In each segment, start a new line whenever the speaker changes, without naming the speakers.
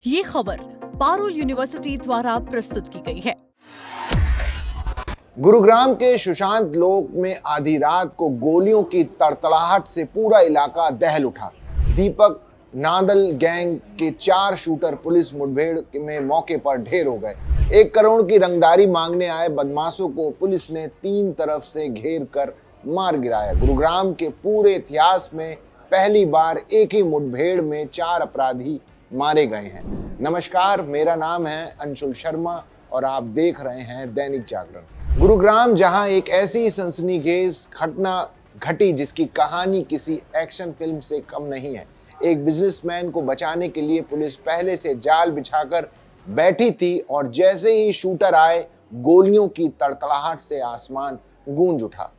ये खबर पारुल यूनिवर्सिटी द्वारा प्रस्तुत की गई है।
गुरुग्राम के सुशांत लोक में आधी रात को गोलियों की तड़तड़ाहट से पूरा इलाका दहल उठा। दीपक नादल गैंग के 4 शूटर पुलिस मुठभेड़ में मौके पर ढेर हो गए। 1 करोड़ की रंगदारी मांगने आए बदमाशों को पुलिस ने 3 तरफ से घेर कर मार गिराया। गुरुग्राम के पूरे इतिहास में पहली बार एक ही मुठभेड़ में 4 अपराधी मारे गए हैं। नमस्कार, मेरा नाम है अंशुल शर्मा और आप देख रहे हैं दैनिक जागरण। गुरुग्राम जहां एक ऐसी सनसनीखेज घटना घटी जिसकी कहानी किसी एक्शन फिल्म से कम नहीं है। एक बिजनेसमैन को बचाने के लिए पुलिस पहले से जाल बिछाकर बैठी थी और जैसे ही शूटर आए, गोलियों की तड़तड़ाहट से आसमान गूंज उठा।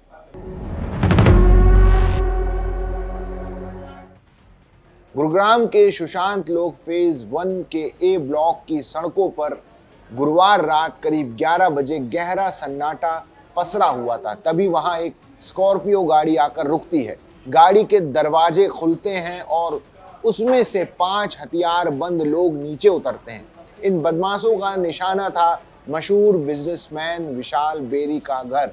गुरुग्राम के सुशांत लोक फेज 1 के ए ब्लॉक की सड़कों पर गुरुवार रात करीब 11 बजे गहरा सन्नाटा पसरा हुआ था। तभी वहां एक स्कॉर्पियो गाड़ी आकर रुकती है। गाड़ी के दरवाजे खुलते हैं और उसमें से 5 हथियारबंद लोग नीचे उतरते हैं। इन बदमाशों का निशाना था मशहूर बिजनेसमैन विशाल बेरी का घर।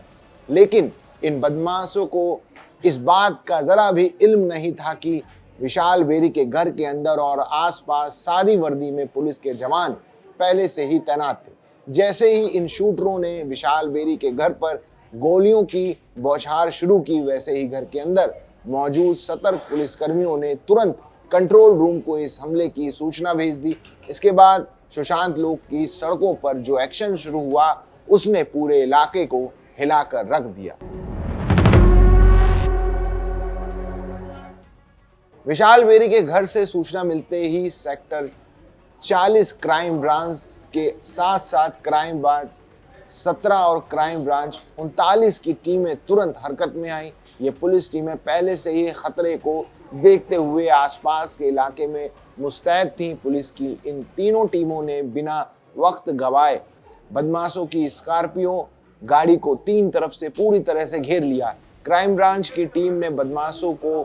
लेकिन इन बदमाशों को इस बात का जरा भी इल्म नहीं था कि विशाल बेरी के घर के अंदर और आसपास सादी वर्दी में पुलिस के जवान पहले से ही तैनात थे। जैसे ही इन शूटरों ने विशाल बेरी के घर पर गोलियों की बौछार शुरू की, वैसे ही घर के अंदर मौजूद सतर्क पुलिसकर्मियों ने तुरंत कंट्रोल रूम को इस हमले की सूचना भेज दी। इसके बाद सुशांत लोक की सड़कों पर जो एक्शन शुरू हुआ, उसने पूरे इलाके को हिलाकर रख दिया। विशाल बेरी के घर से सूचना मिलते ही सेक्टर 40 क्राइम ब्रांच के साथ साथ क्राइम ब्रांच 17 और क्राइम ब्रांच 39 की टीमें तुरंत हरकत में आई। ये पुलिस टीमें पहले से ही खतरे को देखते हुए आसपास के इलाके में मुस्तैद थीं। पुलिस की इन तीनों टीमों ने बिना वक्त गवाए बदमाशों की स्कॉर्पियो गाड़ी को 3 तरफ से पूरी तरह से घेर लिया। क्राइम ब्रांच की टीम ने बदमाशों को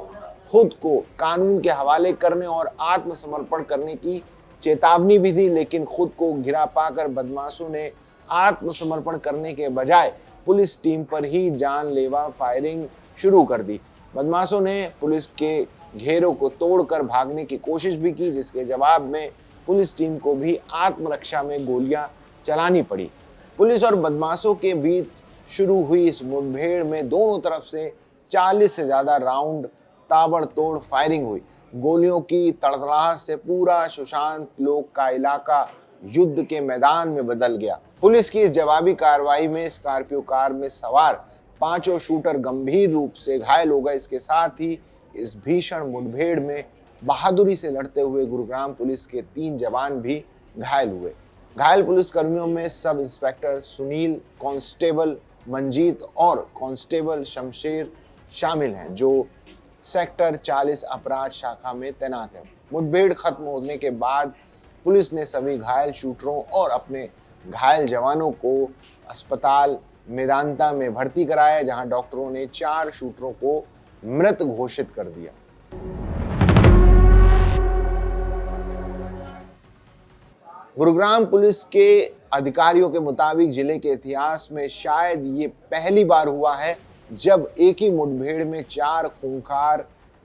खुद को कानून के हवाले करने और आत्मसमर्पण करने की चेतावनी भी दी, लेकिन खुद को घिरा पाकर बदमाशों ने आत्मसमर्पण करने के बजाय पुलिस टीम पर ही जानलेवा फायरिंग शुरू कर दी। बदमाशों ने पुलिस के घेरों को तोड़कर भागने की कोशिश भी की, जिसके जवाब में पुलिस टीम को भी आत्मरक्षा में गोलियां चलानी पड़ी। पुलिस और बदमाशों के बीच शुरू हुई इस मुठभेड़ में दोनों तरफ से 40 से ज्यादा राउंड ताबड़तोड़ फायरिंग हुई। गोलियों की तड़तड़ाहट से पूरा सुशांत लोक का इलाका युद्ध के मैदान में बदल गया। पुलिस की इस जवाबी कार्रवाई में स्कॉर्पियो कार में सवार 5 शूटर गंभीर रूप से घायल हो गए। इसके साथ ही इस भीषण मुठभेड़ में बहादुरी से लड़ते हुए गुरुग्राम पुलिस के 3 जवान भी घायल हुए। घायल पुलिसकर्मियों में sub inspector Sunil, constable Manjeet और कांस्टेबल शमशेर शामिल हैं, जो सेक्टर 40 अपराध शाखा में तैनात है। मुठभेड़ खत्म होने के बाद पुलिस ने सभी घायल शूटरों और अपने घायल जवानों को अस्पताल मेदांता में भर्ती कराया, जहां डॉक्टरों ने 4 शूटरों को मृत घोषित कर दिया। गुरुग्राम पुलिस के अधिकारियों के मुताबिक जिले के इतिहास में शायद ये पहली बार हुआ है जब एक ही मुठभेड़ में 4 खूंखार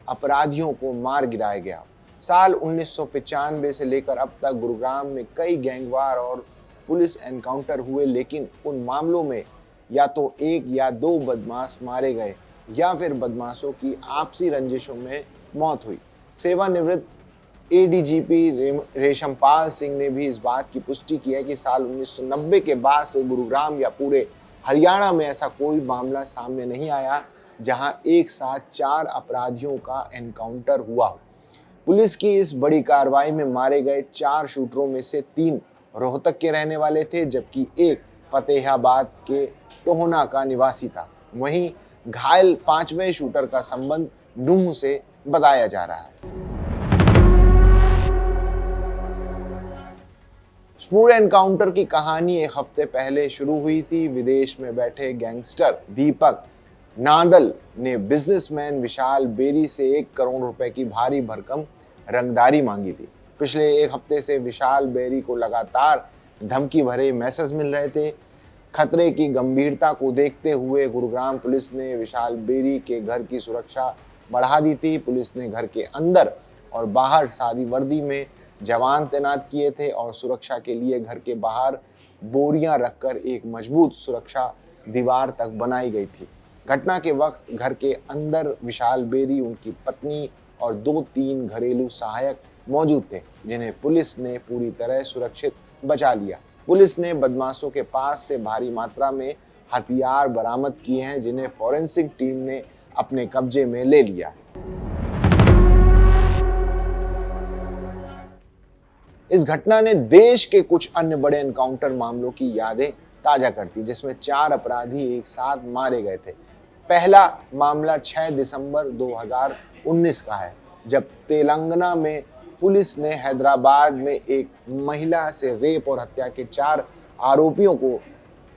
अपराधियों को मार गिराया गया। साल 1995 से लेकर अब तक गुरुग्राम में कई गैंगवार और पुलिस एनकाउंटर हुए, लेकिन उन मामलों में या तो 1 या 2 बदमाश मारे गए या फिर बदमाशों की आपसी रंजिशों में मौत हुई। सेवानिवृत्त एडीजीपी रेशमपाल सिंह ने भी इस बात की पुष्टि की है कि साल 1990 के बाद से गुरुग्राम या पूरे हरियाणा में ऐसा कोई मामला सामने नहीं आया जहां एक साथ 4 अपराधियों का एनकाउंटर हुआ हो। पुलिस की इस बड़ी कार्रवाई में मारे गए 4 शूटरों में से 3 रोहतक के रहने वाले थे, जबकि एक फतेहाबाद के टोहना का निवासी था। वहीं घायल 5वें शूटर का संबंध नूंह से बताया जा रहा है। पूरे एनकाउंटर की कहानी 1 हफ्ते पहले शुरू हुई थी। विदेश में बैठे गैंगस्टर दीपक नादल ने बिजनेसमैन विशाल बेरी से 1 करोड़ रुपए की भारी भरकम रंगदारी मांगी थी। पिछले एक हफ्ते से विशाल बेरी को लगातार धमकी भरे मैसेज मिल रहे थे। खतरे की गंभीरता को देखते हुए गुरुग्राम पुलिस ने विशाल बेरी के घर की सुरक्षा बढ़ा दी थी। पुलिस ने घर के अंदर और बाहर सादी वर्दी में जवान तैनात किए थे और सुरक्षा के लिए घर के बाहर बोरियां रखकर एक मजबूत सुरक्षा दीवार तक बनाई गई थी। घटना के वक्त घर के अंदर विशाल बेरी, उनकी पत्नी और 2-3 घरेलू सहायक मौजूद थे, जिन्हें पुलिस ने पूरी तरह सुरक्षित बचा लिया। पुलिस ने बदमाशों के पास से भारी मात्रा में हथियार बरामद किए हैं, जिन्हें फॉरेंसिक टीम ने अपने कब्जे में ले लिया। इस घटना ने देश के कुछ अन्य बड़े एनकाउंटर मामलों की यादें ताजा करती, जिसमें 4 अपराधी एक साथ मारे गए थे। पहला मामला 6 दिसंबर 2019 का है, जब तेलंगाना में पुलिस ने हैदराबाद में एक महिला से रेप और हत्या के 4 आरोपियों को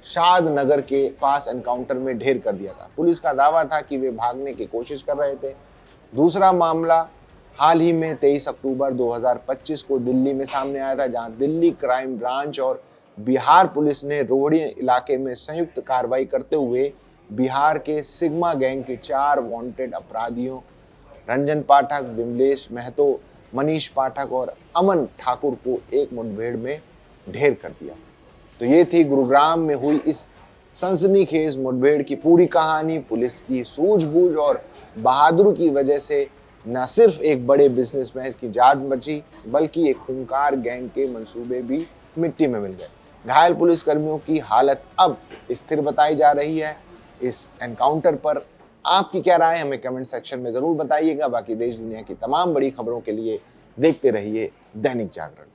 शाद नगर के पास एनकाउंटर में ढेर कर दिया था। पुलिस का दावा था कि वे भागने की कोशिश कर रहे थे। दूसरा मामला हाल ही में 23 अक्टूबर 2025 को दिल्ली में सामने आया था, जहां दिल्ली क्राइम ब्रांच और बिहार पुलिस ने रोहड़ी इलाके में संयुक्त कार्रवाई करते हुए बिहार के सिग्मा गैंग के 4 वांटेड अपराधियों रंजन पाठक, विमलेश महतो, मनीष पाठक और अमन ठाकुर को एक मुठभेड़ में ढेर कर दिया। तो ये थी गुरुग्राम में हुई इस सनसनीखेज मुठभेड़ की पूरी कहानी। पुलिस की सूझबूझ और बहादुरी की वजह से न सिर्फ एक बड़े बिजनेसमैन की जान बची, बल्कि एक खूंखार गैंग के मंसूबे भी मिट्टी में मिल गए। घायल पुलिसकर्मियों की हालत अब स्थिर बताई जा रही है। इस एनकाउंटर पर आपकी क्या राय है, हमें कमेंट सेक्शन में जरूर बताइएगा। बाकी देश दुनिया की तमाम बड़ी खबरों के लिए देखते रहिए दैनिक जागरण।